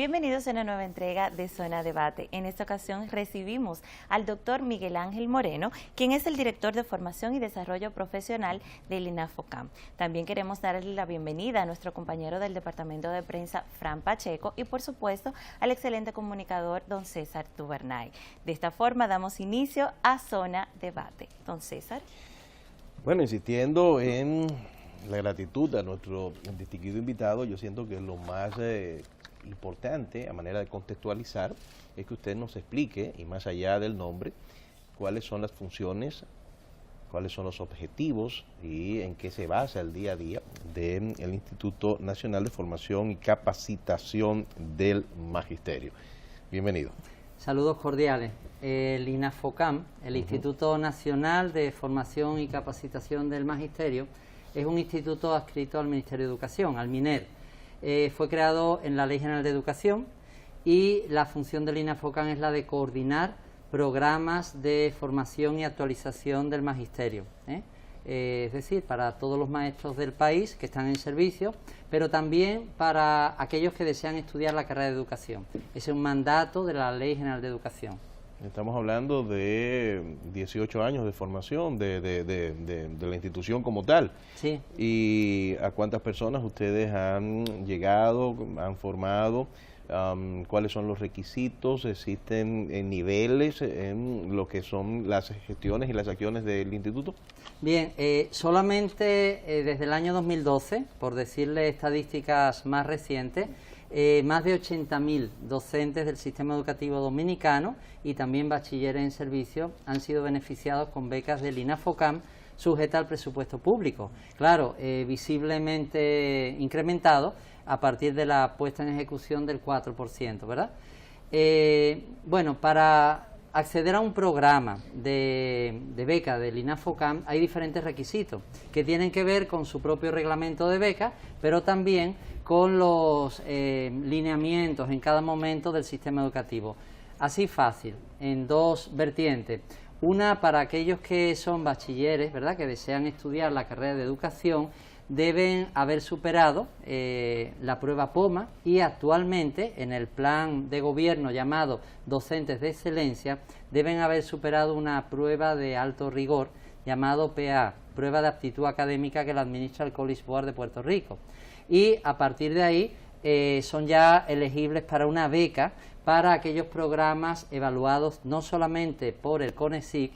Bienvenidos a una nueva entrega de Zona Debate. En esta ocasión recibimos al doctor Miguel Ángel Moreno, quien es el director de Formación y Desarrollo Profesional del INAFOCAM. También queremos darle la bienvenida a nuestro compañero del Departamento de Prensa, Fran Pacheco, y por supuesto al excelente comunicador, don César Tubernay. De esta forma damos inicio a Zona Debate. Don César. Bueno, insistiendo en la gratitud a nuestro distinguido invitado, yo siento que lo más importante, a manera de contextualizar, es que usted nos explique, y más allá del nombre, cuáles son las funciones, cuáles son los objetivos y en qué se basa el día a día del Instituto Nacional de Formación y Capacitación del Magisterio. Bienvenido. Saludos cordiales. El INAFOCAM, el Instituto Nacional de Formación y Capacitación del Magisterio, es un instituto adscrito al Ministerio de Educación, al MINER. Fue creado en la Ley General de Educación y la función del INAFOCAM es la de coordinar programas de formación y actualización del magisterio, es decir, para todos los maestros del país que están en servicio, pero también para aquellos que desean estudiar la carrera de educación. Ese es un mandato de la Ley General de Educación. Estamos hablando de 18 años de formación de la institución como tal. Sí. ¿Y a cuántas personas ustedes han llegado, han formado? ¿Cuáles son los requisitos? ¿Existen niveles en lo que son las gestiones y las acciones del instituto? Bien, solamente desde el año 2012, por decirle estadísticas más recientes, más de 80.000 docentes del sistema educativo dominicano y también bachilleres en servicio han sido beneficiados con becas del INAFOCAM sujeta al presupuesto público. Claro, visiblemente incrementado a partir de la puesta en ejecución del 4%, ¿verdad? Bueno, para acceder a un programa de beca del INAFOCAM hay diferentes requisitos que tienen que ver con su propio reglamento de beca, pero también con los lineamientos en cada momento del sistema educativo. Así fácil, en dos vertientes. Una para aquellos que son bachilleres, ¿verdad?, que desean estudiar la carrera de educación, deben haber superado la prueba POMA y actualmente en el plan de gobierno llamado Docentes de Excelencia deben haber superado una prueba de alto rigor llamado PA, Prueba de Aptitud Académica, que la administra el College Board de Puerto Rico. Y a partir de ahí son ya elegibles para una beca para aquellos programas evaluados no solamente por el CONESIC,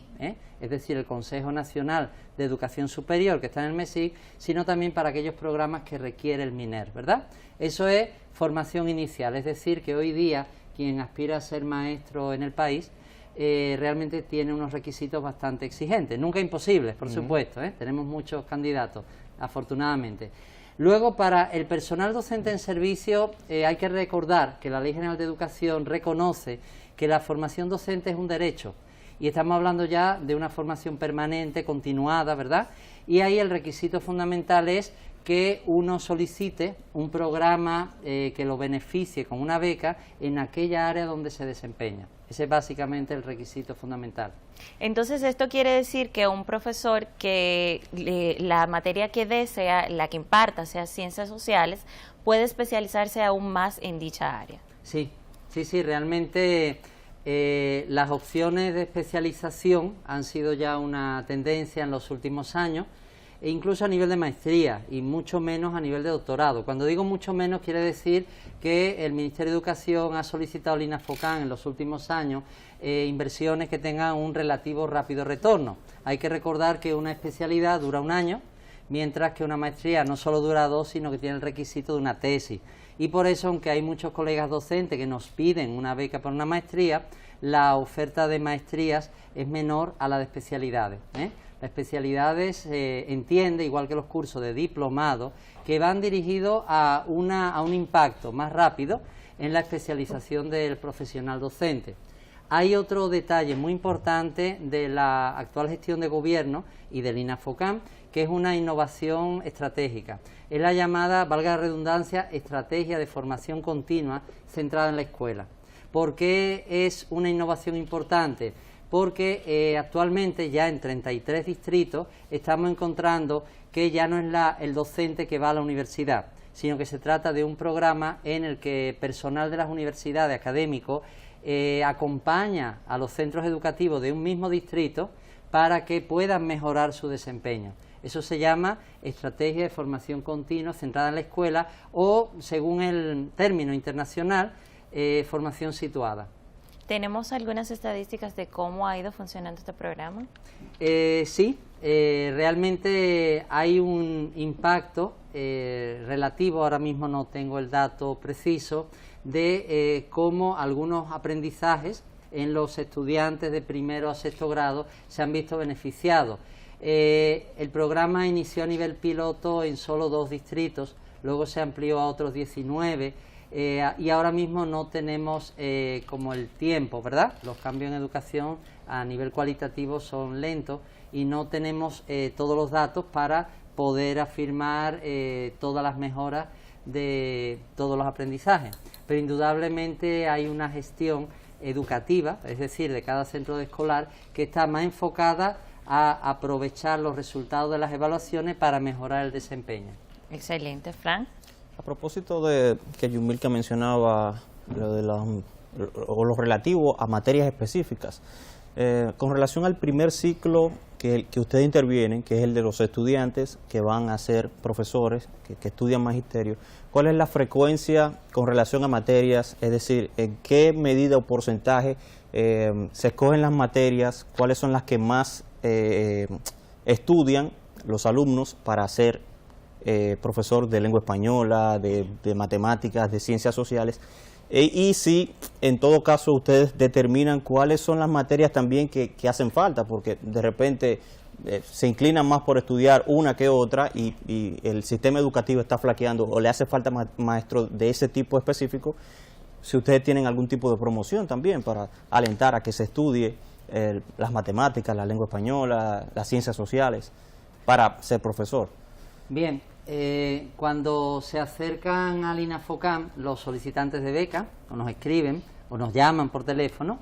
es decir, el Consejo Nacional de Educación Superior que está en el MESIC, sino también para aquellos programas que requiere el MINER, ¿verdad? Eso es formación inicial, es decir, que hoy día quien aspira a ser maestro en el país realmente tiene unos requisitos bastante exigentes, nunca imposibles, por supuesto, tenemos muchos candidatos, afortunadamente. Luego, para el personal docente en servicio, hay que recordar que la Ley General de Educación reconoce que la formación docente es un derecho, y estamos hablando ya de una formación permanente, continuada, ¿verdad? Y ahí el requisito fundamental es que uno solicite un programa que lo beneficie con una beca en aquella área donde se desempeña. Ese es básicamente el requisito fundamental. Entonces, esto quiere decir que un profesor que la materia que desea, la que imparta, sea ciencias sociales, puede especializarse aún más en dicha área. Sí, realmente las opciones de especialización han sido ya una tendencia en los últimos años, e incluso a nivel de maestría y mucho menos a nivel de doctorado. Cuando digo mucho menos, quiere decir que el Ministerio de Educación ha solicitado al INAFOCAM en los últimos años inversiones que tengan un relativo rápido retorno. Hay que recordar que una especialidad dura un año, mientras que una maestría no solo dura 2, sino que tiene el requisito de una tesis. Y por eso, aunque hay muchos colegas docentes que nos piden una beca para una maestría, la oferta de maestrías es menor a la de especialidades. Las especialidades entiende, igual que los cursos de diplomado, que van dirigidos a un impacto más rápido en la especialización del profesional docente. Hay otro detalle muy importante de la actual gestión de gobierno y del INAFOCAM, que es una innovación estratégica. Es la llamada, valga la redundancia, estrategia de formación continua centrada en la escuela. ¿Por qué es una innovación importante? Porque actualmente ya en 33 distritos estamos encontrando que ya no es el docente que va a la universidad, sino que se trata de un programa en el que personal de las universidades, académicos, acompaña a los centros educativos de un mismo distrito para que puedan mejorar su desempeño. Eso se llama estrategia de formación continua centrada en la escuela o, según el término internacional, formación situada. ¿Tenemos algunas estadísticas de cómo ha ido funcionando este programa? Sí, realmente hay un impacto relativo, ahora mismo no tengo el dato preciso, de cómo algunos aprendizajes en los estudiantes de primero a sexto grado se han visto beneficiados. El programa inició a nivel piloto en solo 2 distritos, luego se amplió a otros 19 y ahora mismo no tenemos como el tiempo, ¿verdad? Los cambios en educación a nivel cualitativo son lentos y no tenemos todos los datos para poder afirmar todas las mejoras de todos los aprendizajes. Pero indudablemente hay una gestión educativa, es decir, de cada centro escolar, que está más enfocada a aprovechar los resultados de las evaluaciones para mejorar el desempeño. Excelente, Frank. A propósito de que Yumilka mencionaba lo relativo a materias específicas, con relación al primer ciclo que ustedes intervienen, que es el de los estudiantes que van a ser profesores, que estudian magisterio, ¿cuál es la frecuencia con relación a materias? Es decir, ¿en qué medida o porcentaje se escogen las materias? ¿Cuáles son las que más estudian los alumnos para ser profesor de lengua española, de matemáticas, de ciencias sociales? Y si en todo caso ustedes determinan cuáles son las materias también que hacen falta, porque de repente se inclinan más por estudiar una que otra y el sistema educativo está flaqueando o le hace falta maestros de ese tipo específico, si ustedes tienen algún tipo de promoción también para alentar a que se estudie las matemáticas, la lengua española, las ciencias sociales, para ser profesor. Bien, cuando se acercan al INAFOCAM los solicitantes de beca, o nos escriben, o nos llaman por teléfono,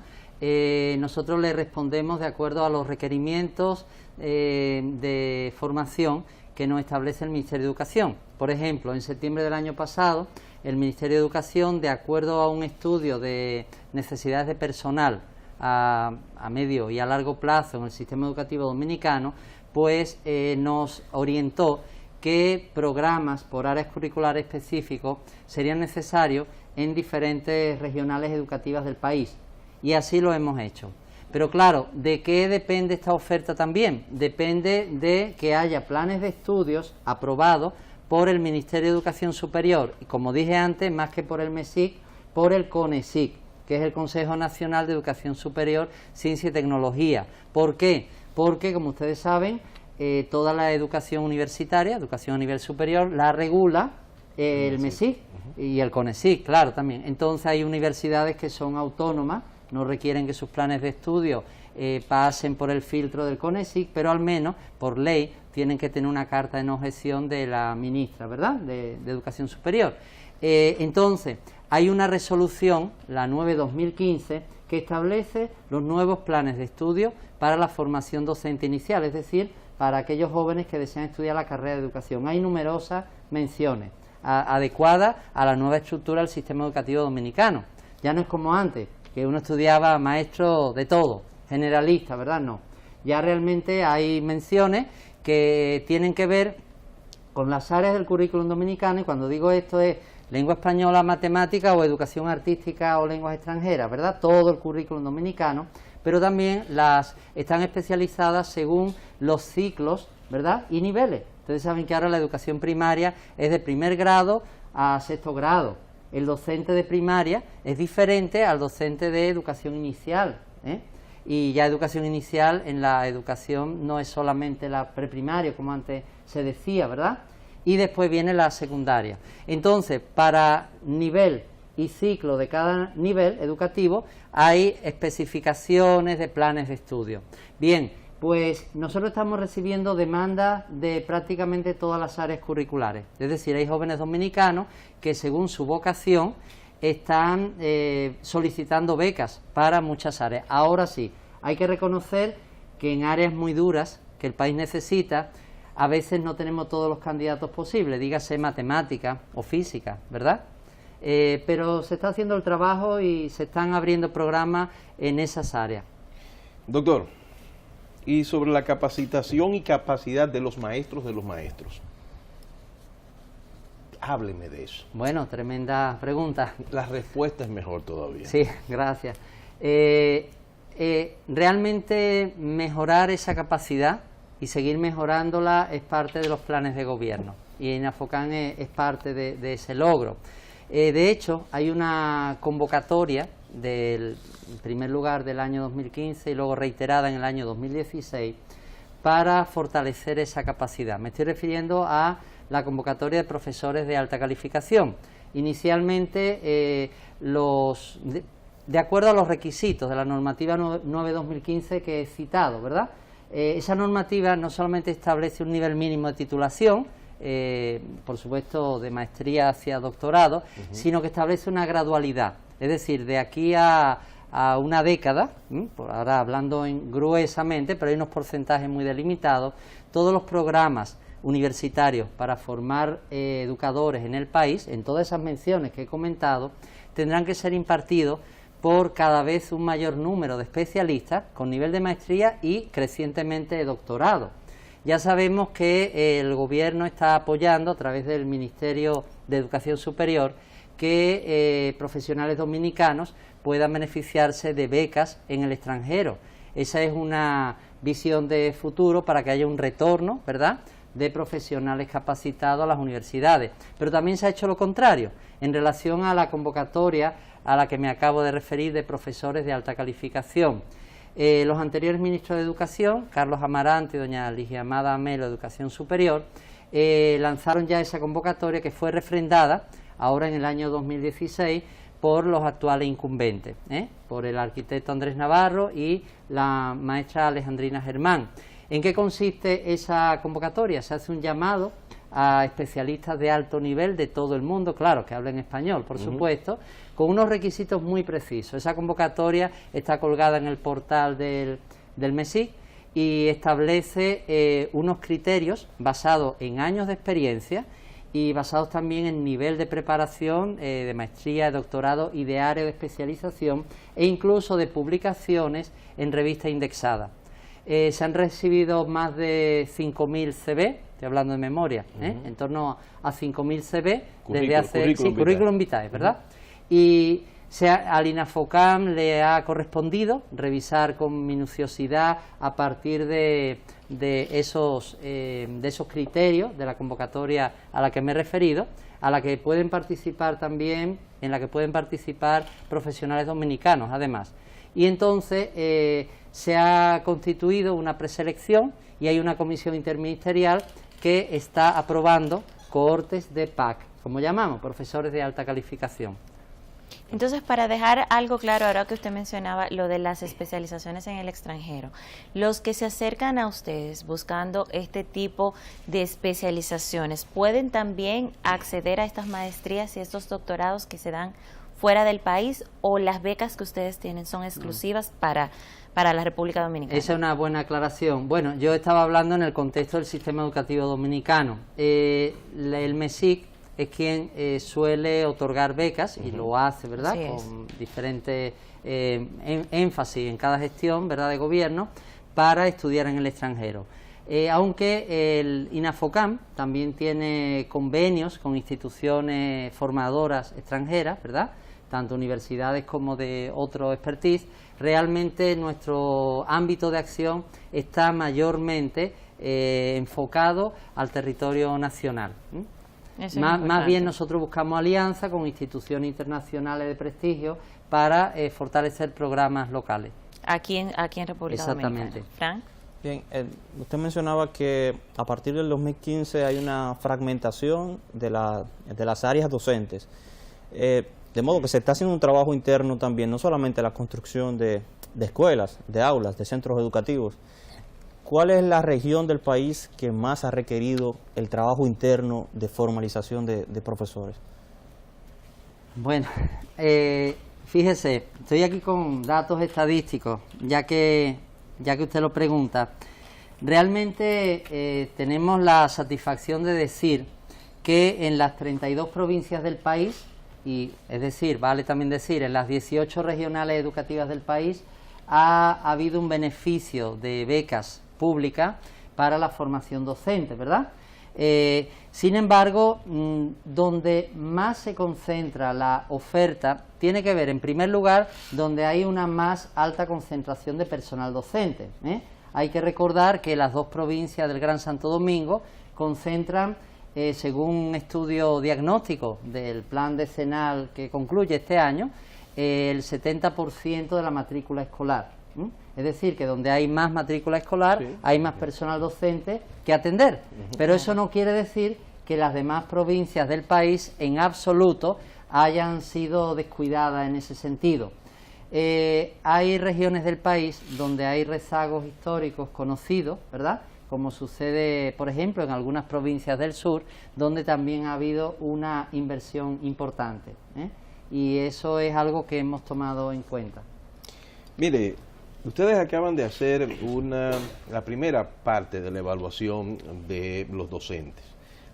nosotros les respondemos de acuerdo a los requerimientos de formación que nos establece el Ministerio de Educación. Por ejemplo, en septiembre del año pasado, el Ministerio de Educación, de acuerdo a un estudio de necesidades de personal a medio y a largo plazo en el sistema educativo dominicano, pues nos orientó qué programas por áreas curriculares específicos serían necesarios en diferentes regionales educativas del país. Y así lo hemos hecho. Pero claro, ¿de qué depende esta oferta también? Depende de que haya planes de estudios aprobados por el Ministerio de Educación Superior. Y como dije antes, más que por el MESIC, por el CONESIC, que es el Consejo Nacional de Educación Superior, Ciencia y Tecnología. ¿Por qué? Porque, como ustedes saben, toda la educación universitaria, educación a nivel superior, la regula el MESIC y el CONESIC, claro, también. Entonces hay universidades que son autónomas, no requieren que sus planes de estudio pasen por el filtro del CONESIC, pero al menos, por ley, tienen que tener una carta de no objeción de la ministra, ¿verdad?, de Educación Superior. Entonces, hay una resolución, la 9/2015, que establece los nuevos planes de estudio para la formación docente inicial, es decir, para aquellos jóvenes que desean estudiar la carrera de educación. Hay numerosas menciones adecuadas a la nueva estructura del sistema educativo dominicano. Ya no es como antes, que uno estudiaba maestro de todo, generalista, ¿verdad? No. Ya realmente hay menciones que tienen que ver con las áreas del currículum dominicano, y cuando digo esto es lengua española, matemática o educación artística o lenguas extranjeras, ¿verdad? Todo el currículum dominicano, pero también las están especializadas según los ciclos, ¿verdad?, y niveles. Ustedes saben que ahora la educación primaria es de primer grado a sexto grado. El docente de primaria es diferente al docente de educación inicial, y ya educación inicial en la educación no es solamente la preprimaria, como antes se decía, ¿verdad?, y después viene la secundaria. Entonces, para nivel y ciclo de cada nivel educativo hay especificaciones de planes de estudio. Bien, pues nosotros estamos recibiendo demandas de prácticamente todas las áreas curriculares. Es decir, hay jóvenes dominicanos que según su vocación están solicitando becas para muchas áreas. Ahora sí, hay que reconocer que en áreas muy duras que el país necesita, a veces no tenemos todos los candidatos posibles, dígase matemática o física, ¿verdad? Pero se está haciendo el trabajo y se están abriendo programas en esas áreas. Doctor, y sobre la capacitación y capacidad de los maestros hábleme de eso. Bueno, tremenda pregunta. La respuesta es mejor todavía. Sí, gracias. Realmente mejorar esa capacidad y seguir mejorándola es parte de los planes de gobierno, y INAFOCAM es parte de ese logro. De hecho, hay una convocatoria en primer lugar del año 2015 y luego reiterada en el año 2016 para fortalecer esa capacidad. Me estoy refiriendo a la convocatoria de profesores de alta calificación. Inicialmente, de acuerdo a los requisitos de la normativa 9/2015 que he citado, ¿verdad? Esa normativa no solamente establece un nivel mínimo de titulación, por supuesto de maestría hacia doctorado, sino que establece una gradualidad. Es decir, de aquí a una década, por ahora hablando gruesamente, pero hay unos porcentajes muy delimitados, todos los programas universitarios para formar educadores en el país, en todas esas menciones que he comentado, tendrán que ser impartidos por cada vez un mayor número de especialistas con nivel de maestría y crecientemente de doctorado. Ya sabemos que el Gobierno está apoyando a través del Ministerio de Educación Superior que profesionales dominicanos puedan beneficiarse de becas en el extranjero. Esa es una visión de futuro para que haya un retorno, ¿verdad?, de profesionales capacitados a las universidades. Pero también se ha hecho lo contrario, en relación a la convocatoria a la que me acabo de referir de profesores de alta calificación. Los anteriores ministros de Educación, Carlos Amarante y doña Ligia Amada Amelo, de Educación Superior, lanzaron ya esa convocatoria que fue refrendada ahora en el año 2016 por los actuales incumbentes, por el arquitecto Andrés Navarro y la maestra Alejandrina Germán. ¿En qué consiste esa convocatoria? Se hace un llamado a especialistas de alto nivel de todo el mundo, claro, que hablen español, por supuesto, con unos requisitos muy precisos. Esa convocatoria está colgada en el portal del MESIC y establece unos criterios basados en años de experiencia y basados también en nivel de preparación de maestría, de doctorado y de área de especialización e incluso de publicaciones en revistas indexadas. Se han recibido más de 5.000 CV, estoy hablando de memoria, en torno a 5.000 CV desde hace... Currículum vitae, ¿verdad? Y al INAFOCAM le ha correspondido revisar con minuciosidad a partir de esos criterios de la convocatoria a la que me he referido, a la que pueden participar también, en la que pueden participar profesionales dominicanos, además. Y entonces se ha constituido una preselección y hay una comisión interministerial que está aprobando cohortes de PAC, como llamamos, profesores de alta calificación. Entonces, para dejar algo claro, ahora que usted mencionaba lo de las especializaciones en el extranjero, los que se acercan a ustedes buscando este tipo de especializaciones, ¿pueden también acceder a estas maestrías y estos doctorados que se dan fuera del país, o las becas que ustedes tienen son exclusivas para la República Dominicana? Esa es una buena aclaración. Bueno, yo estaba hablando en el contexto del sistema educativo dominicano. El MESIC es quien suele otorgar becas y lo hace, ¿verdad?, con diferentes énfasis en cada gestión, ¿verdad?, de gobierno para estudiar en el extranjero. Aunque el INAFOCAM también tiene convenios con instituciones formadoras extranjeras, ¿verdad?, tanto universidades como de otro expertise, realmente nuestro ámbito de acción está mayormente enfocado al territorio nacional. Más bien nosotros buscamos alianza con instituciones internacionales de prestigio para fortalecer programas locales. Aquí en República Dominicana. Frank. Bien, usted mencionaba que a partir del 2015 hay una fragmentación de las áreas docentes. De modo que se está haciendo un trabajo interno también, no solamente la construcción de escuelas, de aulas, de centros educativos. ¿Cuál es la región del país que más ha requerido el trabajo interno de formalización de profesores? Bueno, fíjese, estoy aquí con datos estadísticos, ya que usted lo pregunta. Realmente tenemos la satisfacción de decir que en las 32 provincias del país, y es decir, vale también decir, en las 18 regionales educativas del país, ha habido un beneficio de becas públicas para la formación docente, ¿verdad? Sin embargo, donde más se concentra la oferta tiene que ver, en primer lugar, donde hay una más alta concentración de personal docente. Hay que recordar que las dos provincias del Gran Santo Domingo concentran, según un estudio diagnóstico del plan decenal que concluye este año, el 70% de la matrícula escolar. Es decir, que donde hay más matrícula escolar, hay más personal docente que atender. Pero eso no quiere decir que las demás provincias del país en absoluto hayan sido descuidadas en ese sentido. Hay regiones del país donde hay rezagos históricos conocidos, ¿verdad?, como sucede, por ejemplo, en algunas provincias del sur, donde también ha habido una inversión importante, y eso es algo que hemos tomado en cuenta. Mire, ustedes acaban de hacer la primera parte de la evaluación de los docentes,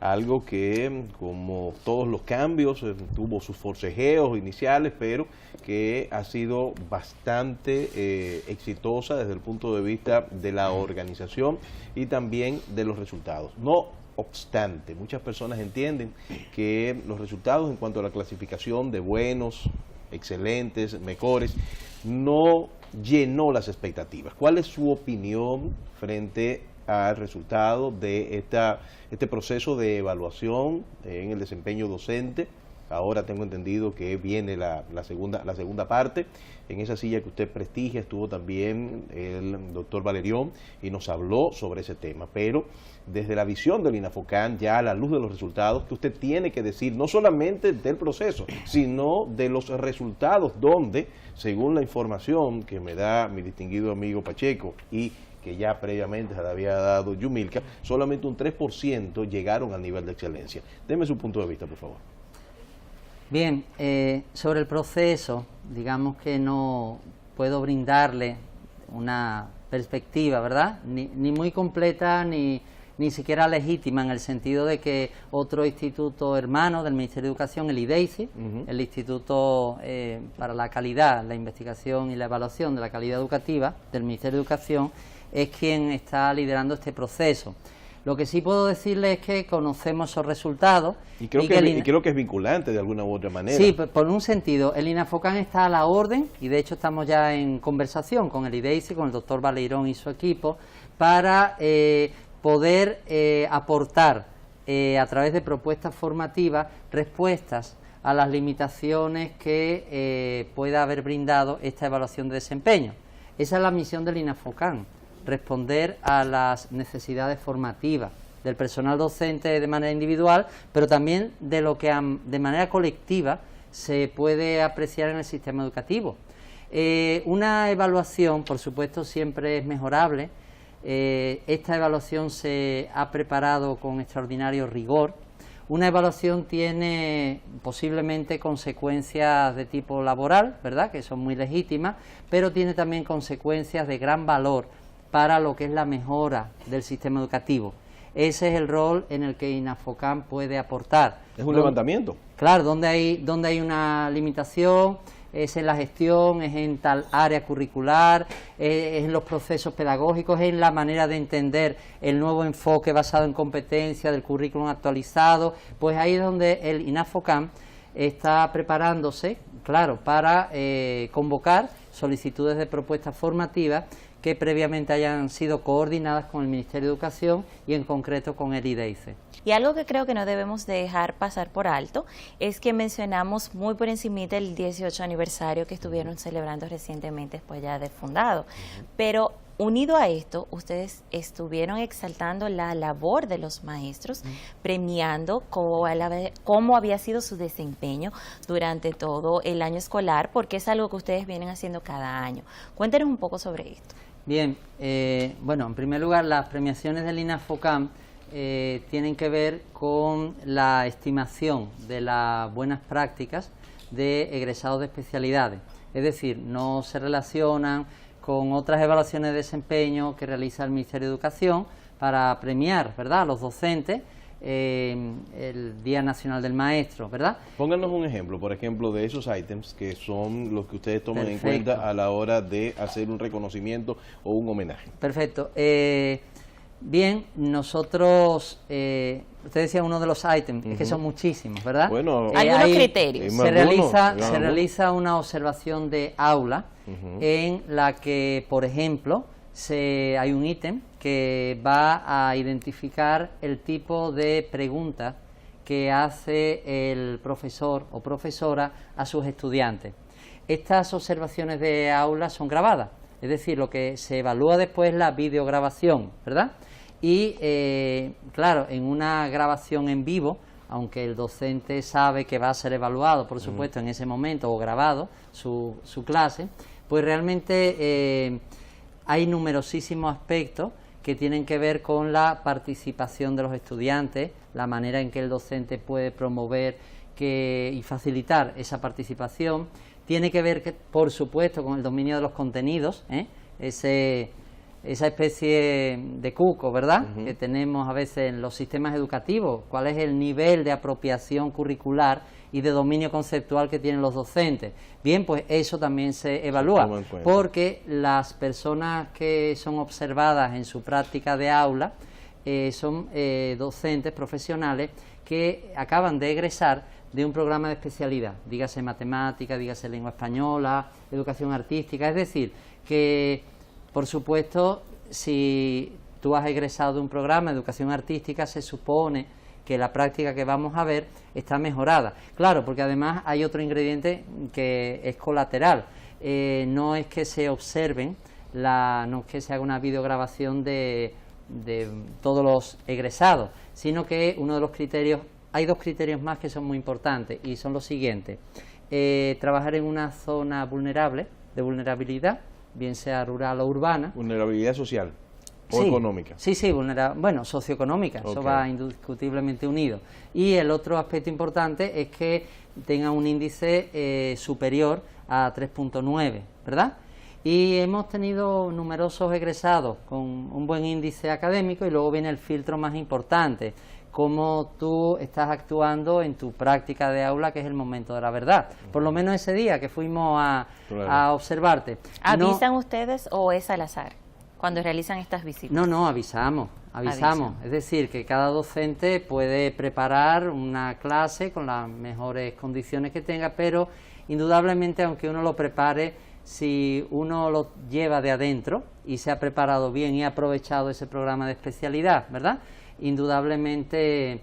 algo que, como todos los cambios, tuvo sus forcejeos iniciales, pero que ha sido bastante exitosa desde el punto de vista de la organización y también de los resultados. No obstante, muchas personas entienden que los resultados en cuanto a la clasificación de buenos, excelentes, mejores, no llenó las expectativas. ¿Cuál es su opinión frente al resultado de este proceso de evaluación en el desempeño docente? Ahora tengo entendido que viene la segunda parte. En esa silla que usted prestigia estuvo también el doctor Valerión y nos habló sobre ese tema. Pero desde la visión del INAFOCAM, ya a la luz de los resultados, que usted tiene que decir no solamente del proceso, sino de los resultados donde, según la información que me da mi distinguido amigo Pacheco y que ya previamente se le había dado Yumilka, solamente un 3% llegaron al nivel de excelencia. Deme su punto de vista, por favor. Bien, sobre el proceso, digamos que no puedo brindarle una perspectiva, ¿verdad?, ni muy completa ni siquiera legítima, en el sentido de que otro instituto hermano del Ministerio de Educación, el IDEICI, el Instituto para la Calidad, la Investigación y la Evaluación de la Calidad Educativa del Ministerio de Educación, es quien está liderando este proceso. Lo que sí puedo decirle es que conocemos esos resultados. Y creo que es vinculante de alguna u otra manera. Sí, por un sentido, el INAFOCAM está a la orden, y de hecho estamos ya en conversación con el IDEICI, con el doctor Valerión y su equipo, para poder aportar a través de propuestas formativas respuestas a las limitaciones que pueda haber brindado esta evaluación de desempeño. Esa es la misión del INAFOCAM, responder a las necesidades formativas del personal docente de manera individual, pero también de lo que de manera colectiva se puede apreciar en el sistema educativo. Una evaluación, por supuesto, siempre es mejorable. Esta evaluación se ha preparado con extraordinario rigor. Una evaluación tiene posiblemente consecuencias de tipo laboral, ¿verdad?, que son muy legítimas, pero tiene también consecuencias de gran valor para lo que es la mejora del sistema educativo. Ese es el rol en el que INAFOCAM puede aportar. Es un levantamiento. Claro, donde hay una limitación, es en la gestión, es en tal área curricular, es en los procesos pedagógicos, es en la manera de entender el nuevo enfoque basado en competencia del currículum actualizado. Pues ahí es donde el INAFOCAM está preparándose, claro, para convocar solicitudes de propuestas formativas que previamente hayan sido coordinadas con el Ministerio de Educación y en concreto con el IDEICI. Y algo que creo que no debemos dejar pasar por alto es que mencionamos muy por encimita el 18 aniversario que estuvieron celebrando recientemente después ya de fundado. Pero unido a esto, ustedes estuvieron exaltando la labor de los maestros, premiando cómo había sido su desempeño durante todo el año escolar, porque es algo que ustedes vienen haciendo cada año. Cuéntenos un poco sobre esto. Bien, bueno, en primer lugar, las premiaciones del INAFOCAM tienen que ver con la estimación de las buenas prácticas de egresados de especialidades. Es decir, no se relacionan con otras evaluaciones de desempeño que realiza el Ministerio de Educación para premiar, ¿verdad?, a los docentes el Día Nacional del Maestro, ¿verdad? Pónganos un ejemplo, por ejemplo, de esos ítems que son los que ustedes toman en Perfecto. cuenta a la hora de hacer un reconocimiento o un homenaje. Perfecto. Bien, nosotros, usted decía uno de los ítems, es que son muchísimos, ¿verdad? Bueno, Algunos criterios. hay Se realiza, algunos. se realiza una observación de aula en la que, por ejemplo, hay un ítem que va a identificar el tipo de preguntas que hace el profesor o profesora a sus estudiantes. Estas observaciones de aula son grabadas, es decir, lo que se evalúa después es la videograbación, ¿verdad? Y, claro, en una grabación en vivo, aunque el docente sabe que va a ser evaluado, por supuesto, en ese momento, o grabado su clase, pues realmente hay numerosísimos aspectos que tienen que ver con la participación de los estudiantes, la manera en que el docente puede promover y facilitar esa participación. Tiene que ver, por supuesto, con el dominio de los contenidos, esa especie de cuco, ¿verdad?, que tenemos a veces en los sistemas educativos. ¿Cuál es el nivel de apropiación curricular y de dominio conceptual que tienen los docentes? Bien, pues eso también se evalúa, porque las personas que son observadas en su práctica de aula son docentes profesionales que acaban de egresar de un programa de especialidad, dígase matemática, dígase lengua española, educación artística. Es decir, que por supuesto, si tú has egresado de un programa de educación artística, se supone que la práctica que vamos a ver está mejorada. Claro, porque además hay otro ingrediente que es colateral. No es que se observen, no es que se haga una videograbación de todos los egresados, sino que uno de los criterios, hay dos criterios más que son muy importantes, y son los siguientes. Trabajar en una zona vulnerable, de vulnerabilidad, bien sea rural o urbana. Vulnerabilidad social o Sí, económica. Sí, bueno, socioeconómica, eso va indiscutiblemente unido. Y el otro aspecto importante es que tenga un índice superior a 3.9, ¿verdad? Y hemos tenido numerosos egresados con un buen índice académico, y luego viene el filtro más importante, cómo tú estás actuando en tu práctica de aula, que es el momento de la verdad. Por lo menos ese día que fuimos a observarte. ¿Avisan ustedes o es al azar cuando realizan estas visitas? No, avisamos. Es decir, que cada docente puede preparar una clase con las mejores condiciones que tenga, pero indudablemente, aunque uno lo prepare, si uno lo lleva de adentro y se ha preparado bien y ha aprovechado ese programa de especialidad, ¿verdad?, indudablemente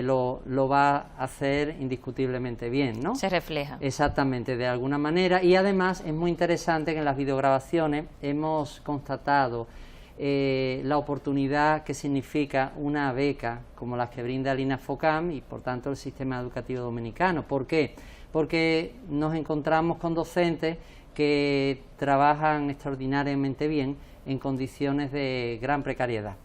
lo va a hacer indiscutiblemente bien, ¿no? Se refleja. Exactamente, de alguna manera. Y además es muy interesante que en las videograbaciones hemos constatado la oportunidad que significa una beca como las que brinda el INAFOCAM y por tanto el sistema educativo dominicano. ¿Por qué? Porque nos encontramos con docentes que trabajan extraordinariamente bien en condiciones de gran precariedad,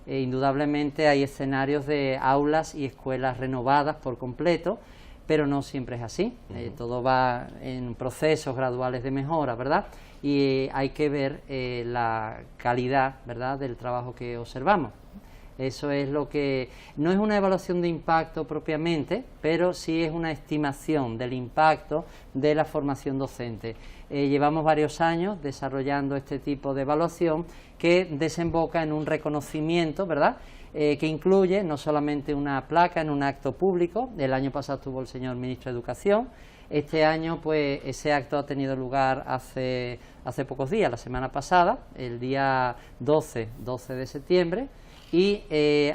indudablemente hay escenarios de aulas y escuelas renovadas por completo, pero no siempre es así. Todo va en procesos graduales de mejora, ¿verdad? Y hay que ver la calidad, ¿verdad?, del trabajo que observamos. Eso es lo que... No es una evaluación de impacto propiamente, pero sí es una estimación del impacto de la formación docente. Llevamos varios años desarrollando este tipo de evaluación que desemboca en un reconocimiento, ¿verdad?, que incluye no solamente una placa en un acto público. El año pasado estuvo el señor Ministro de Educación. Este año, pues, ese acto ha tenido lugar hace pocos días, la semana pasada, el día 12 de septiembre, y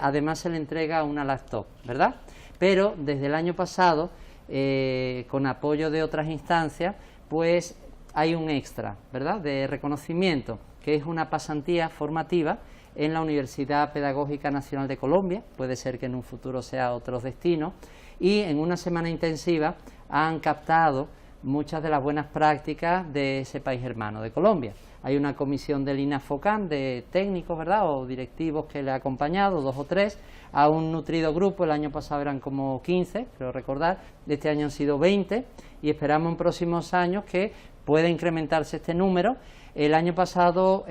además se le entrega una laptop, ¿verdad? Pero desde el año pasado, con apoyo de otras instancias, pues hay un extra, ¿verdad?, de reconocimiento, que es una pasantía formativa en la Universidad Pedagógica Nacional de Colombia, puede ser que en un futuro sea otros destinos, y en una semana intensiva han captado muchas de las buenas prácticas de ese país hermano de Colombia. Hay una comisión del INAFOCAM de técnicos, ¿verdad?, o directivos que le ha acompañado, 2 o 3, a un nutrido grupo. El año pasado eran como 15, creo recordar, este año han sido 20, y esperamos en próximos años que pueda incrementarse este número. El año pasado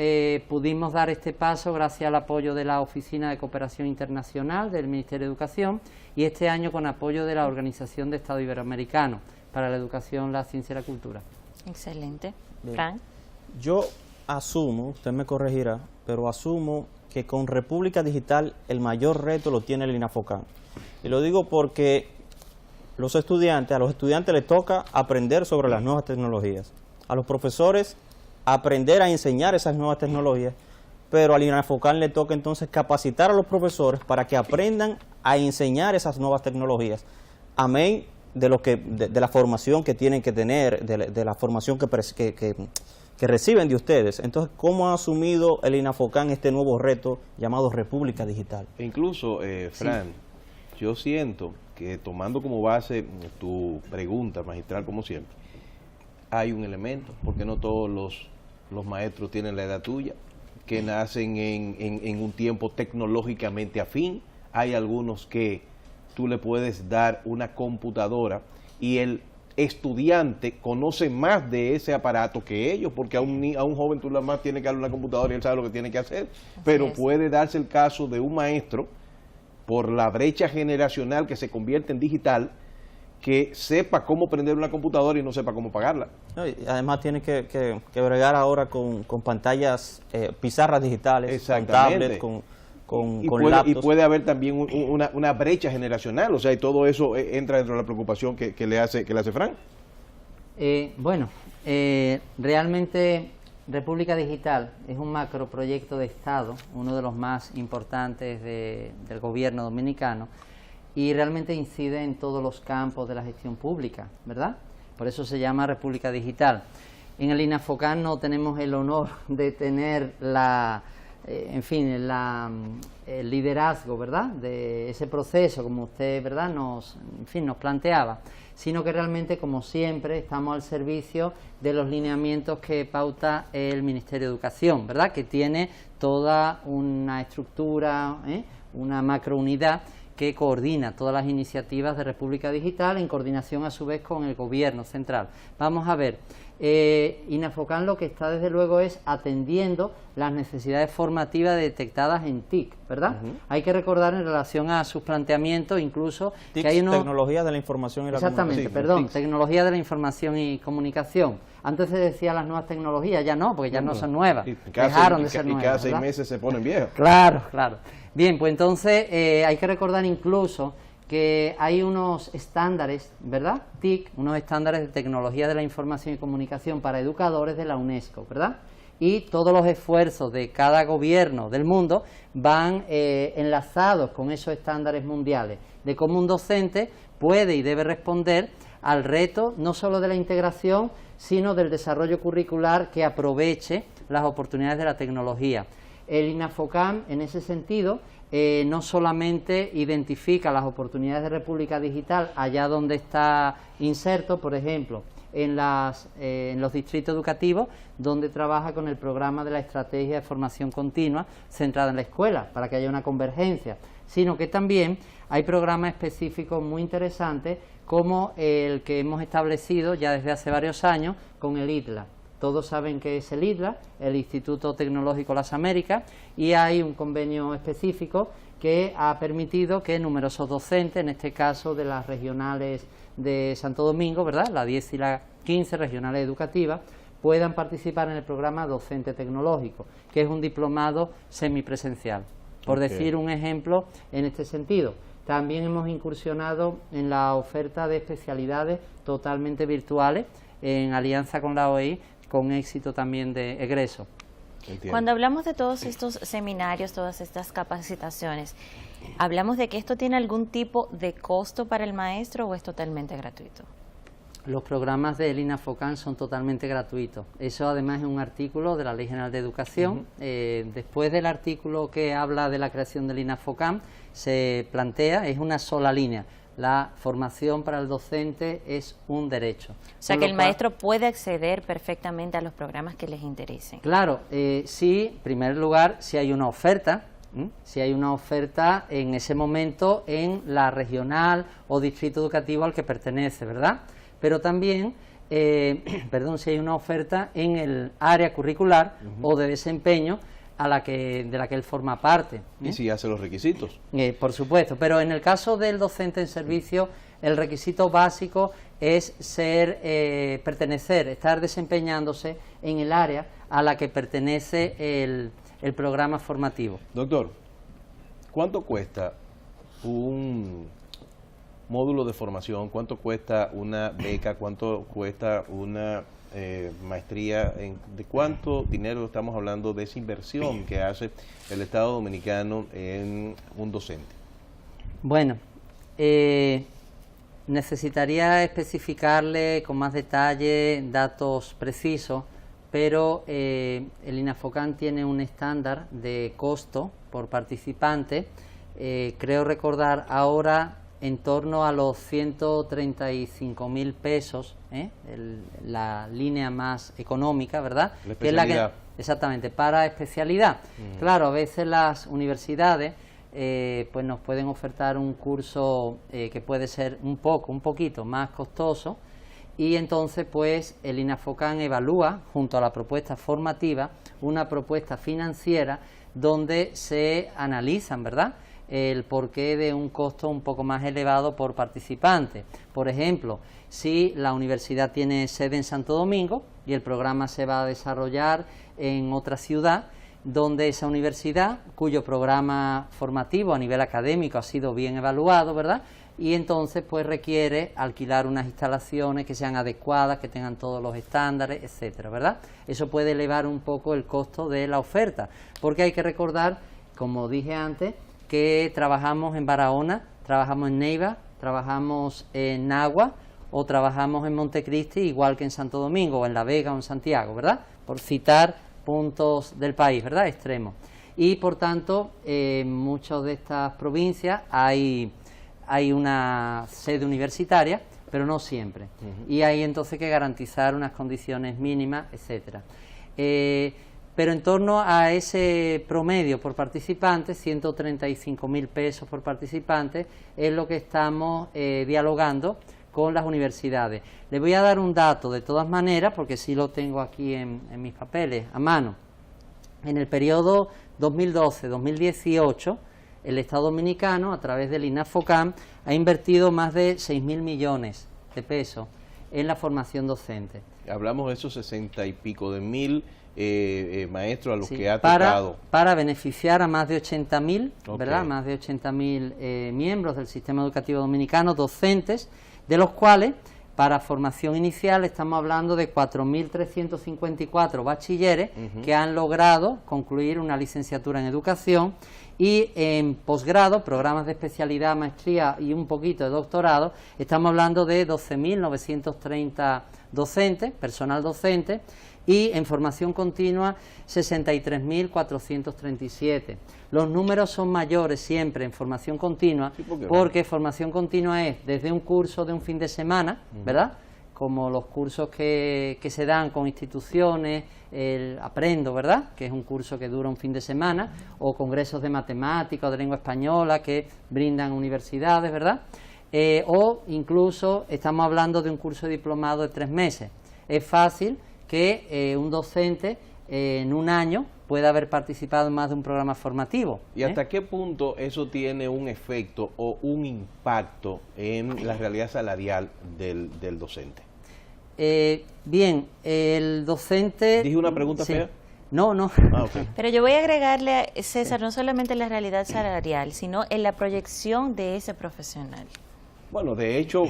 pudimos dar este paso gracias al apoyo de la Oficina de Cooperación Internacional del Ministerio de Educación y este año con apoyo de la Organización de Estado Iberoamericano para la Educación, la Ciencia y la Cultura. Excelente. Bien. Frank. Yo asumo, usted me corregirá, pero asumo que con República Digital el mayor reto lo tiene el INAFOCAM. Y lo digo porque a los estudiantes les toca aprender sobre las nuevas tecnologías. A los profesores aprender a enseñar esas nuevas tecnologías, pero al INAFOCAM le toca entonces capacitar a los profesores para que aprendan a enseñar esas nuevas tecnologías. Amén de lo que de la formación que tienen que tener, de la formación que reciben de ustedes. Entonces, ¿cómo ha asumido el INAFOCAM este nuevo reto llamado República Digital? E incluso, Fran, yo siento que tomando como base tu pregunta magistral, como siempre, hay un elemento, porque no todos los maestros tienen la edad tuya, que nacen en un tiempo tecnológicamente afín. Hay algunos que tú le puedes dar una computadora y el estudiante conoce más de ese aparato que ellos, porque a un joven tú nada más tienes que darle una computadora y él sabe lo que tiene que hacer, pero puede darse el caso de un maestro, por la brecha generacional que se convierte en digital, que sepa cómo prender una computadora y no sepa cómo pagarla. No, y además tiene que bregar ahora con pantallas, pizarras digitales, con tablets, con laptops. Y puede haber también una brecha generacional, o sea, y todo eso entra dentro de la preocupación que le hace Fran. Realmente República Digital es un macroproyecto de Estado, uno de los más importantes del gobierno dominicano, y realmente incide en todos los campos de la gestión pública, ¿verdad? Por eso se llama República Digital. En el INAFOCAM no tenemos el honor de tener el liderazgo, ¿verdad?, de ese proceso, como usted, ¿verdad?, nos planteaba, sino que realmente, como siempre, estamos al servicio de los lineamientos que pauta el Ministerio de Educación, ¿verdad?, que tiene toda una estructura, una macrounidad que coordina todas las iniciativas de República Digital en coordinación a su vez con el Gobierno central. Vamos a ver, INAFOCAM lo que está desde luego es atendiendo las necesidades formativas detectadas en TIC, ¿verdad? Uh-huh. Hay que recordar en relación a sus planteamientos incluso TIC, que hay unos... Tecnología de la Información y la Comunicación. Exactamente, tecnología de la información y comunicación. Antes se decía las nuevas tecnologías, ya no, porque ya no son nuevas, dejaron de ser nuevas. Y cada 6 ¿verdad? meses se ponen viejas. Claro. Bien, pues entonces hay que recordar incluso que hay unos estándares, ¿verdad? TIC, unos estándares de tecnología de la información y comunicación para educadores de la UNESCO, ¿verdad? Y todos los esfuerzos de cada gobierno del mundo van enlazados con esos estándares mundiales, de cómo un docente puede y debe responder al reto no solo de la integración, sino del desarrollo curricular que aproveche las oportunidades de la tecnología. El INAFOCAM, en ese sentido, no solamente identifica las oportunidades de República Digital allá donde está inserto, por ejemplo, en los distritos educativos, donde trabaja con el programa de la Estrategia de Formación Continua centrada en la escuela, para que haya una convergencia, sino que también hay programas específicos muy interesantes, como el que hemos establecido ya desde hace varios años con el ITLA. Todos saben que es el ITLA, el Instituto Tecnológico Las Américas, y hay un convenio específico que ha permitido que numerosos docentes, en este caso de las regionales de Santo Domingo, ¿verdad?, la 10 y la 15 regionales educativas, puedan participar en el programa Docente Tecnológico, que es un diplomado semipresencial, por decir un ejemplo en este sentido. También hemos incursionado en la oferta de especialidades totalmente virtuales, en alianza con la OEI, con éxito también de egreso. Entiendo. Cuando hablamos de todos estos seminarios, todas estas capacitaciones, ¿hablamos de que esto tiene algún tipo de costo para el maestro o es totalmente gratuito? Los programas del INAFOCAM son totalmente gratuitos. Eso además es un artículo de la Ley General de Educación. Después del artículo que habla de la creación del INAFOCAM, se plantea, es una sola línea: la formación para el docente es un derecho. O sea que el maestro puede acceder perfectamente a los programas que les interesen. Claro, sí, en primer lugar, si hay una oferta, si hay una oferta en ese momento en la regional o distrito educativo al que pertenece, ¿verdad? Pero también perdón, si hay una oferta en el área curricular o de desempeño de la que él forma parte. Y si hace los requisitos. Por supuesto, pero en el caso del docente en servicio, el requisito básico es pertenecer, estar desempeñándose en el área a la que pertenece el programa formativo. Doctor, ¿cuánto cuesta un módulo de formación? ¿Cuánto cuesta una beca? ¿Cuánto cuesta una maestría? ¿De cuánto dinero estamos hablando de esa inversión que hace el Estado Dominicano en un docente? Bueno, necesitaría especificarle con más detalle datos precisos, pero el INAFOCAM tiene un estándar de costo por participante, creo recordar ahora en torno a los 135.000 pesos, la línea más económica, ¿verdad? La especialidad. Exactamente, para especialidad. Claro, a veces las universidades pues nos pueden ofertar un curso que puede ser un poquito más costoso, y entonces pues el INAFOCAM evalúa junto a la propuesta formativa una propuesta financiera donde se analizan, ¿verdad?, el porqué de un costo un poco más elevado por participante. Por ejemplo, si la universidad tiene sede en Santo Domingo y el programa se va a desarrollar en otra ciudad, donde esa universidad, cuyo programa formativo a nivel académico ha sido bien evaluado, ¿verdad?, y entonces pues requiere alquilar unas instalaciones que sean adecuadas, que tengan todos los estándares, etcétera, ¿verdad? Eso puede elevar un poco el costo de la oferta, porque hay que recordar, como dije antes, que trabajamos en Barahona, trabajamos en Neiva, trabajamos en Nagua o trabajamos en Montecristi, igual que en Santo Domingo o en La Vega o en Santiago, ¿verdad?, por citar puntos del país, ¿verdad?, extremos. Y por tanto, en muchas de estas provincias hay una sede universitaria, pero no siempre. Y hay entonces que garantizar unas condiciones mínimas, etcétera. Pero en torno a ese promedio por participante, 135.000 pesos por participante, es lo que estamos dialogando con las universidades. Les voy a dar un dato de todas maneras, porque sí lo tengo aquí en mis papeles a mano. En el periodo 2012-2018, el Estado Dominicano, a través del INAFOCAM, ha invertido más de 6.000 millones de pesos en la formación docente. Hablamos de esos 60 y pico de mil maestros a los que ha para, tocado. Para beneficiar a más de 80.000, Okay. ¿verdad?, más de 80.000 miembros del sistema educativo dominicano, docentes, de los cuales, para formación inicial, estamos hablando de 4.354 bachilleres que han logrado concluir una licenciatura en educación, y en posgrado, programas de especialidad, maestría y un poquito de doctorado, estamos hablando de 12.930 docentes, personal docente, y en formación continua 63.437. Los números son mayores siempre en formación continua, Sí, porque formación continua es desde un curso de un fin de semana, ¿verdad?, como los cursos que se dan con instituciones, el Aprendo, ¿verdad?, que es un curso que dura un fin de semana, o congresos de matemática o de lengua española que brindan universidades, ¿verdad?, o incluso estamos hablando de un curso diplomado de 3 meses. Es fácil que un docente en un año pueda haber participado en más de un programa formativo. ¿Y hasta qué punto eso tiene un efecto o un impacto en la realidad salarial del docente? Bien, el docente... ¿Dije una pregunta fea? No, no. Ah, okay. Pero yo voy a agregarle, César, no solamente la realidad salarial, sino en la proyección de ese profesional. Bueno, de hecho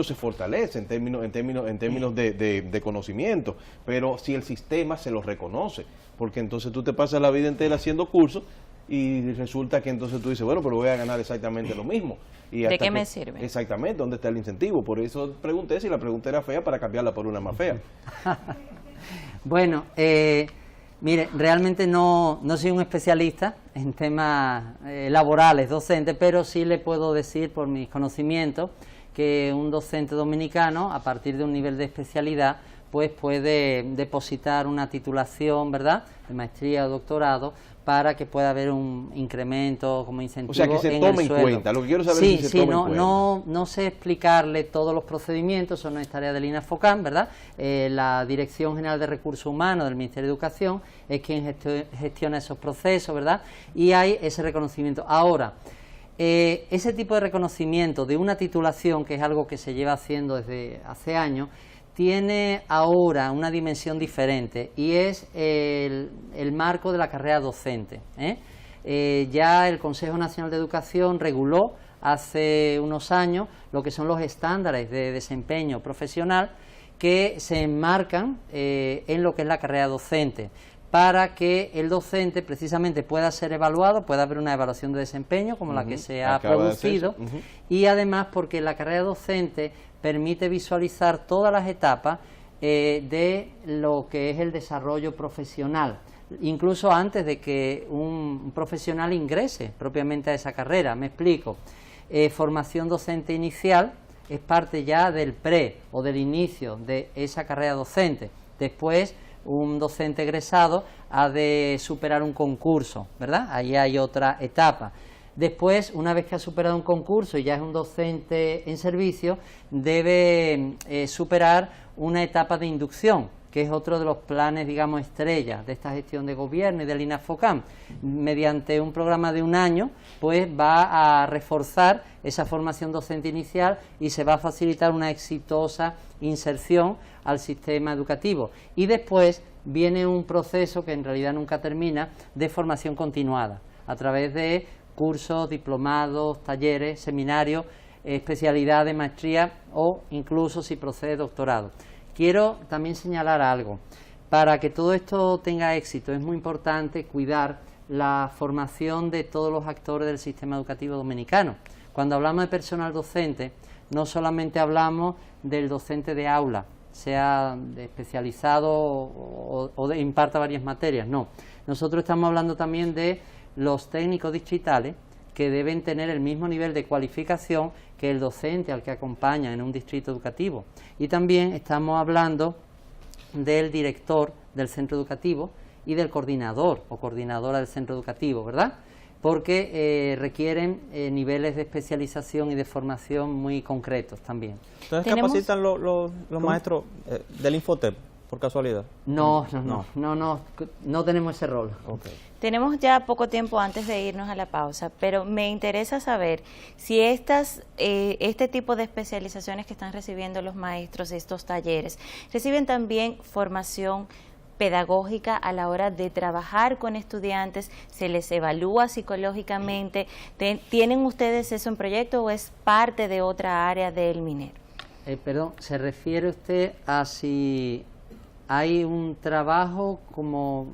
se fortalece en términos de conocimiento, pero si el sistema se lo reconoce, porque entonces tú te pasas la vida entera haciendo cursos y resulta que entonces tú dices, bueno, pero voy a ganar exactamente lo mismo. Y ¿De qué me sirve? Exactamente, ¿dónde está el incentivo? Por eso pregunté si la pregunta era fea para cambiarla por una más fea. Bueno, mire, realmente no soy un especialista en temas laborales, docentes, pero sí le puedo decir por mis conocimientos que un docente dominicano, a partir de un nivel de especialidad, pues puede depositar una titulación, ¿verdad?, de maestría o doctorado para que pueda haber un incremento como incentivo. O sea, que se en tome el en sueldo. cuenta. Lo que quiero saber Sí, es si se sí, toma en cuenta. no sé explicarle todos los procedimientos, eso no es tarea del INAFOCAM, ¿verdad? La Dirección General de Recursos Humanos del Ministerio de Educación es quien gestiona esos procesos, ¿verdad? Y hay ese reconocimiento. Ahora, ese tipo de reconocimiento de una titulación, que es algo que se lleva haciendo desde hace años, tiene ahora una dimensión diferente y es el marco de la carrera docente. Ya el Consejo Nacional de Educación reguló hace unos años lo que son los estándares de desempeño profesional que se enmarcan en lo que es la carrera docente, para que el docente precisamente pueda ser evaluado, pueda haber una evaluación de desempeño como la que se ha producido, y además porque la carrera docente permite visualizar todas las etapas de lo que es el desarrollo profesional, incluso antes de que un profesional ingrese propiamente a esa carrera. Me explico. Formación docente inicial es parte ya del o del inicio de esa carrera docente. Después, un docente egresado ha de superar un concurso, ¿verdad? Ahí hay otra etapa. Después, una vez que ha superado un concurso y ya es un docente en servicio, debe superar una etapa de inducción, que es otro de los planes, digamos, estrella de esta gestión de gobierno y del INAFOCAM. Mediante un programa de un año, pues va a reforzar esa formación docente inicial y se va a facilitar una exitosa inserción al sistema educativo. Y después viene un proceso que en realidad nunca termina, de formación continuada, a través de cursos, diplomados, talleres, seminarios, especialidades, maestría o incluso, si procede, doctorado. Quiero también señalar algo. Para que todo esto tenga éxito es muy importante cuidar la formación de todos los actores del sistema educativo dominicano. Cuando hablamos de personal docente, no solamente hablamos del docente de aula, sea de especializado o de imparta varias materias, no. Nosotros estamos hablando también de los técnicos distritales, que deben tener el mismo nivel de cualificación que el docente al que acompaña en un distrito educativo. Y también estamos hablando del director del centro educativo y del coordinador o coordinadora del centro educativo, ¿verdad? Porque requieren niveles de especialización y de formación muy concretos también. ¿Ustedes capacitan los maestros del Infotep, por casualidad? No tenemos ese rol. Okay. Tenemos ya poco tiempo antes de irnos a la pausa, pero me interesa saber si este tipo de especializaciones que están recibiendo los maestros, estos talleres, reciben también formación pedagógica a la hora de trabajar con estudiantes, se les evalúa psicológicamente. ¿Tienen ustedes eso en proyecto o es parte de otra área del MINER? Perdón, ¿se refiere usted a si hay un trabajo como...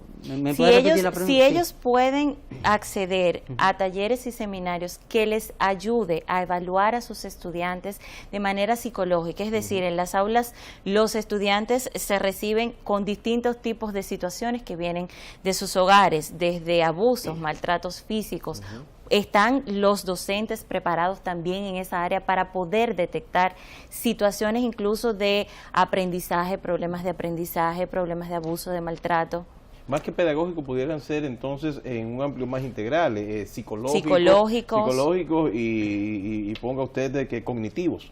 Si ellos pueden acceder a talleres y seminarios que les ayude a evaluar a sus estudiantes de manera psicológica, es decir, en las aulas los estudiantes se reciben con distintos tipos de situaciones que vienen de sus hogares, desde abusos, maltratos físicos. ¿Están los docentes preparados también en esa área para poder detectar situaciones incluso de aprendizaje, problemas de abuso, de maltrato? Más que pedagógicos, pudieran ser entonces en un amplio más integral, psicológicos y ponga usted de que cognitivos.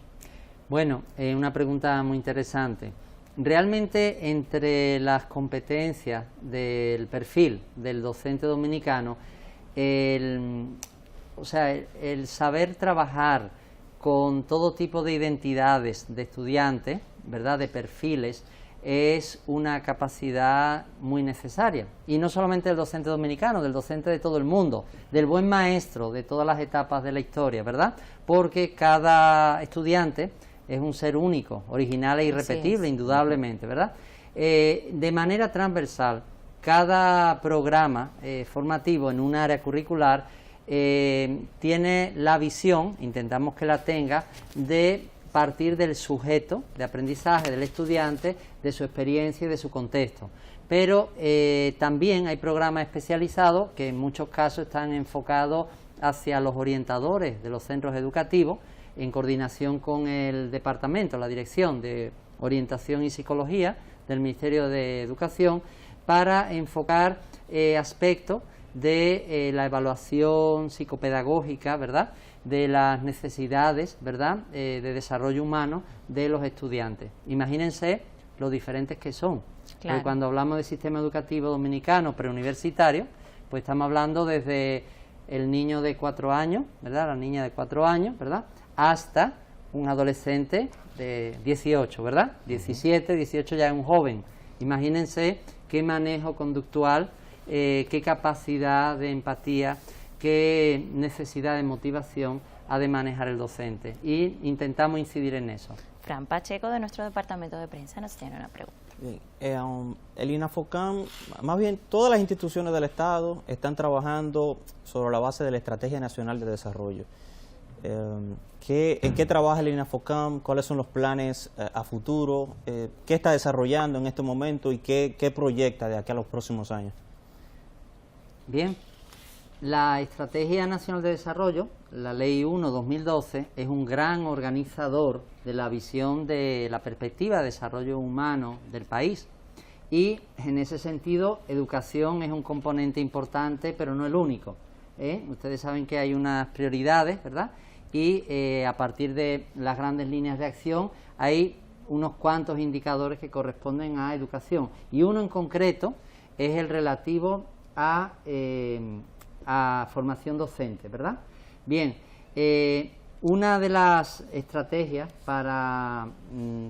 Bueno, una pregunta muy interesante. Realmente, entre las competencias del perfil del docente dominicano, el saber trabajar con todo tipo de identidades de estudiantes, ¿verdad?, de perfiles, es una capacidad muy necesaria. Y no solamente del docente dominicano, del docente de todo el mundo, del buen maestro de todas las etapas de la historia, ¿verdad? Porque cada estudiante es un ser único, original e irrepetible, indudablemente, ¿verdad? De manera transversal, cada programa formativo en un área curricular tiene la visión, intentamos que la tenga, de partir del sujeto de aprendizaje del estudiante, de su experiencia y de su contexto. Pero también hay programas especializados que en muchos casos están enfocados hacia los orientadores de los centros educativos, en coordinación con el departamento, la Dirección de Orientación y Psicología del Ministerio de Educación, para enfocar aspectos de la evaluación psicopedagógica, ¿verdad?, de las necesidades, ¿verdad?, de desarrollo humano de los estudiantes. Imagínense lo diferentes que son. Claro. Porque cuando hablamos del sistema educativo dominicano preuniversitario, pues estamos hablando desde el niño de 4 años, ¿verdad?, la niña de 4 años, ¿verdad?, hasta un adolescente de 18, ¿verdad? 17, 18 ya es un joven. Imagínense qué manejo conductual, qué capacidad de empatía, qué necesidad de motivación ha de manejar el docente. Y intentamos incidir en eso. Fran Pacheco, de nuestro departamento de prensa, nos tiene una pregunta. Bien, el INAFOCAM, más bien todas las instituciones del Estado están trabajando sobre la base de la Estrategia Nacional de Desarrollo. ¿En qué trabaja el INAFOCAM? ¿Cuáles son los planes a futuro? ¿Qué está desarrollando en este momento y qué proyecta de aquí a los próximos años? Bien, la Estrategia Nacional de Desarrollo, la Ley 1/2012, es un gran organizador de la visión de la perspectiva de desarrollo humano del país. Y en ese sentido, educación es un componente importante, pero no el único. Ustedes saben que hay unas prioridades, ¿verdad? Y a partir de las grandes líneas de acción hay unos cuantos indicadores que corresponden a educación. Y uno en concreto es el relativo a formación docente, ¿verdad? Bien, una de las estrategias para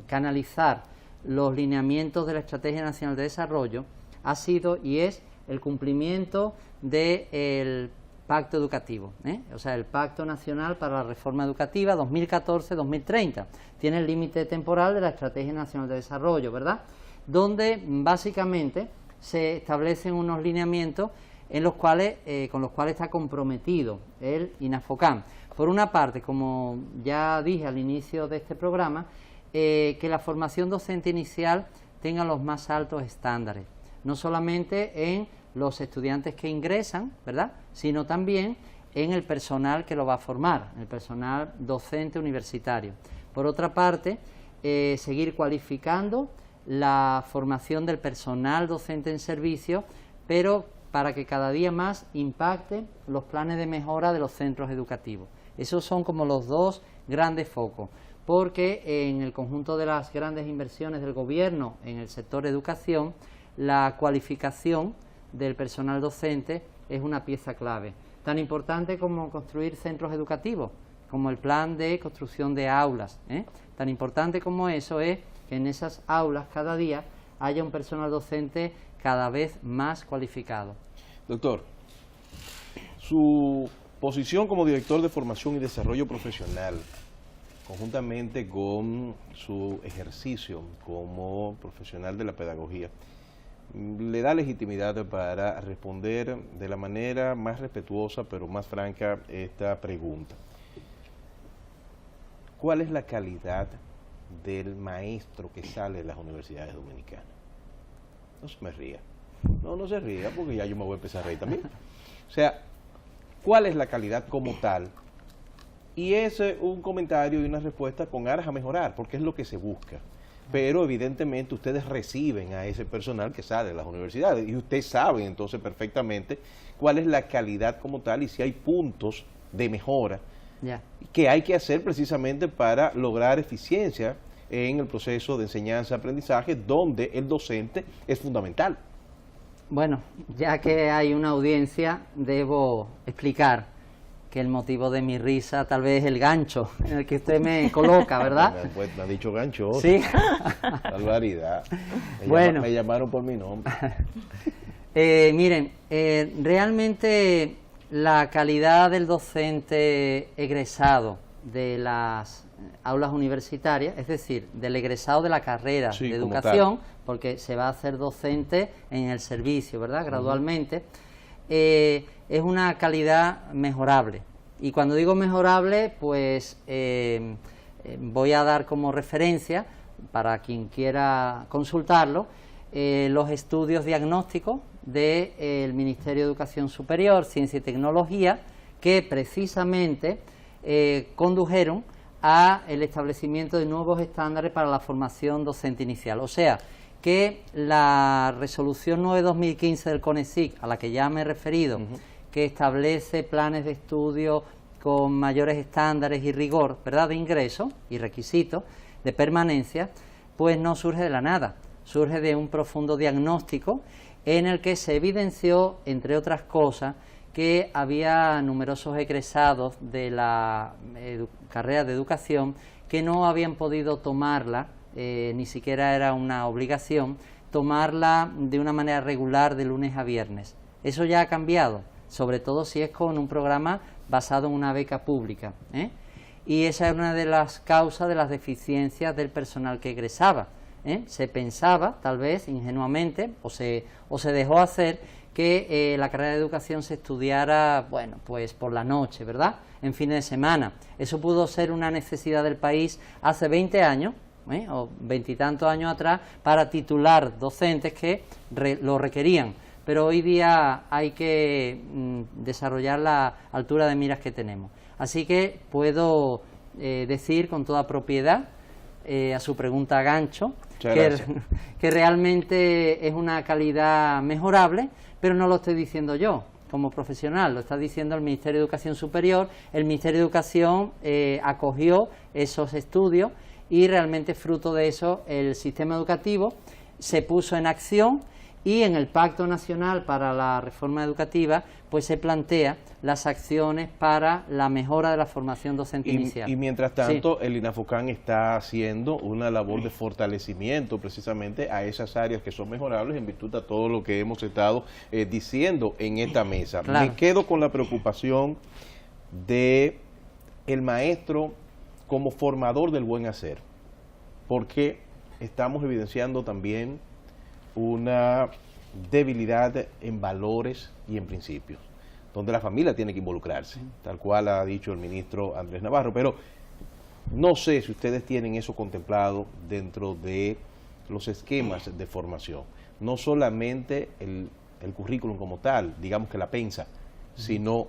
canalizar los lineamientos de la Estrategia Nacional de Desarrollo ha sido y es el cumplimiento del Pacto Educativo, o sea, el Pacto Nacional para la Reforma Educativa 2014-2030. Tiene el límite temporal de la Estrategia Nacional de Desarrollo, ¿verdad?, donde básicamente se establecen unos lineamientos en los cuales, con los cuales está comprometido el INAFOCAM. Por una parte, como ya dije al inicio de este programa, que la formación docente inicial tenga los más altos estándares, no solamente en los estudiantes que ingresan, ¿verdad?, sino también en el personal que lo va a formar, el personal docente universitario. Por otra parte, seguir cualificando la formación del personal docente en servicio, pero para que cada día más impacte los planes de mejora de los centros educativos. Esos son como los dos grandes focos, porque en el conjunto de las grandes inversiones del gobierno en el sector educación, la cualificación del personal docente es una pieza clave, tan importante como construir centros educativos, como el plan de construcción de aulas, tan importante como eso es que en esas aulas cada día haya un personal docente cada vez más cualificado. Doctor, su posición como director de formación y desarrollo profesional, conjuntamente con su ejercicio como profesional de la pedagogía, le da legitimidad para responder de la manera más respetuosa pero más franca esta pregunta. ¿Cuál es la calidad del maestro que sale de las universidades dominicanas? No se me ría. No se ría porque ya yo me voy a empezar a reír también. O sea, ¿cuál es la calidad como tal? Y es un comentario y una respuesta con aras a mejorar, porque es lo que se busca. Pero evidentemente ustedes reciben a ese personal que sale de las universidades y ustedes saben entonces perfectamente cuál es la calidad como tal y si hay puntos de mejora que hay que hacer precisamente para lograr eficiencia en el proceso de enseñanza-aprendizaje, donde el docente es fundamental. Bueno, ya que hay una audiencia, debo explicar que el motivo de mi risa tal vez es el gancho en el que usted me coloca, ¿verdad? Me ha dicho gancho. Sí. Barbaridad. Me llamaron por mi nombre. Miren, realmente la calidad del docente egresado de las aulas universitarias, es decir, del egresado de la carrera de educación, porque se va a hacer docente en el servicio, ¿verdad?, gradualmente, es una calidad mejorable. Y cuando digo mejorable, pues voy a dar como referencia, para quien quiera consultarlo, los estudios diagnósticos del Ministerio de Educación Superior, Ciencia y Tecnología, que precisamente condujeron a el establecimiento de nuevos estándares para la formación docente inicial. O sea, que la resolución 9/2015 del CONECYT, a la que ya me he referido, que establece planes de estudio con mayores estándares y rigor, ¿verdad?, de ingreso y requisitos de permanencia, pues no surge de la nada, surge de un profundo diagnóstico en el que se evidenció, entre otras cosas, que había numerosos egresados de la carrera de educación que no habían podido tomarla, ni siquiera era una obligación, tomarla de una manera regular de lunes a viernes. Eso ya ha cambiado, sobre todo si es con un programa basado en una beca pública, y esa es una de las causas de las deficiencias del personal que egresaba. Se pensaba, tal vez ingenuamente, o se dejó hacer que la carrera de educación se estudiara, bueno, pues por la noche, ¿verdad?, en fines de semana. Eso pudo ser una necesidad del país hace 20 años, o 20 y tantos años atrás, para titular docentes que lo requerían. Pero hoy día hay que desarrollar la altura de miras que tenemos. Así que puedo decir con toda propiedad, a su pregunta gancho, que realmente es una calidad mejorable, pero no lo estoy diciendo yo como profesional, lo está diciendo el Ministerio de Educación Superior. El Ministerio de Educación acogió esos estudios y realmente fruto de eso el sistema educativo se puso en acción, y en el Pacto Nacional para la Reforma Educativa pues se plantea las acciones para la mejora de la formación docente inicial. Y mientras tanto, el INAFOCAM está haciendo una labor de fortalecimiento precisamente a esas áreas que son mejorables en virtud de todo lo que hemos estado diciendo en esta mesa. Claro. Me quedo con la preocupación de el maestro como formador del buen hacer, porque estamos evidenciando también una debilidad en valores y en principios, donde la familia tiene que involucrarse, tal cual ha dicho el ministro Andrés Navarro. Pero no sé si ustedes tienen eso contemplado dentro de los esquemas de formación, no solamente el currículum como tal, digamos que la pensa, sino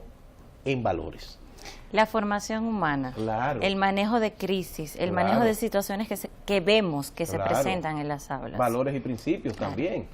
en valores. La formación humana, Claro. el manejo de crisis, el manejo de situaciones que vemos que se presentan en las aulas. Valores y principios también.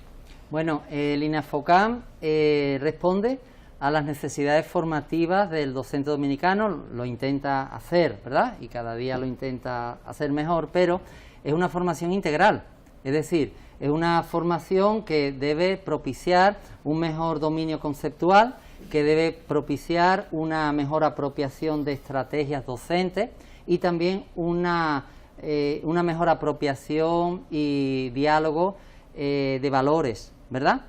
Bueno, el INAFOCAM responde a las necesidades formativas del docente dominicano, lo intenta hacer, ¿verdad?, y cada día lo intenta hacer mejor, pero es una formación integral, es decir, es una formación que debe propiciar un mejor dominio conceptual, que debe propiciar una mejor apropiación de estrategias docentes y también una mejor apropiación y diálogo de valores, ¿verdad?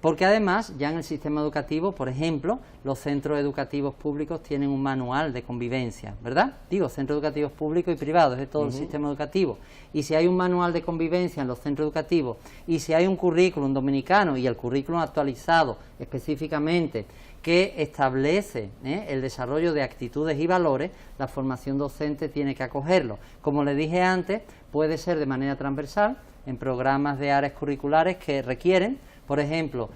Porque además, ya en el sistema educativo, por ejemplo, los centros educativos públicos tienen un manual de convivencia, ¿verdad? Digo, centros educativos públicos y privados, de todo el sistema educativo. Y si hay un manual de convivencia en los centros educativos, y si hay un currículum dominicano y el currículum actualizado específicamente que establece el desarrollo de actitudes y valores, la formación docente tiene que acogerlo. Como le dije antes, puede ser de manera transversal en programas de áreas curriculares que requieren, por ejemplo,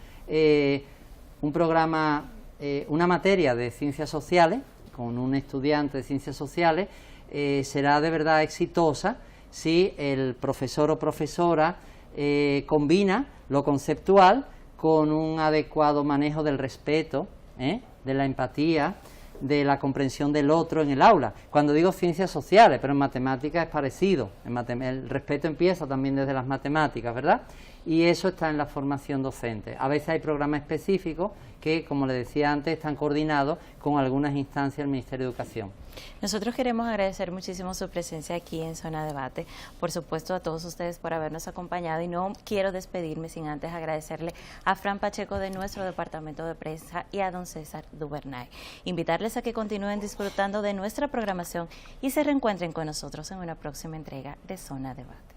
un programa, una materia de ciencias sociales, con un estudiante de ciencias sociales, será de verdad exitosa si el profesor o profesora combina lo conceptual con un adecuado manejo del respeto, de la empatía, de la comprensión del otro en el aula. Cuando digo ciencias sociales, pero en matemáticas es parecido, el respeto empieza también desde las matemáticas, ¿verdad? Y eso está en la formación docente. A veces hay programas específicos que, como le decía antes, están coordinados con algunas instancias del Ministerio de Educación. Nosotros queremos agradecer muchísimo su presencia aquí en Zona Debate, por supuesto a todos ustedes por habernos acompañado, y no quiero despedirme sin antes agradecerle a Fran Pacheco de nuestro departamento de prensa y a don César Duvernay. Invitarles a que continúen disfrutando de nuestra programación y se reencuentren con nosotros en una próxima entrega de Zona Debate.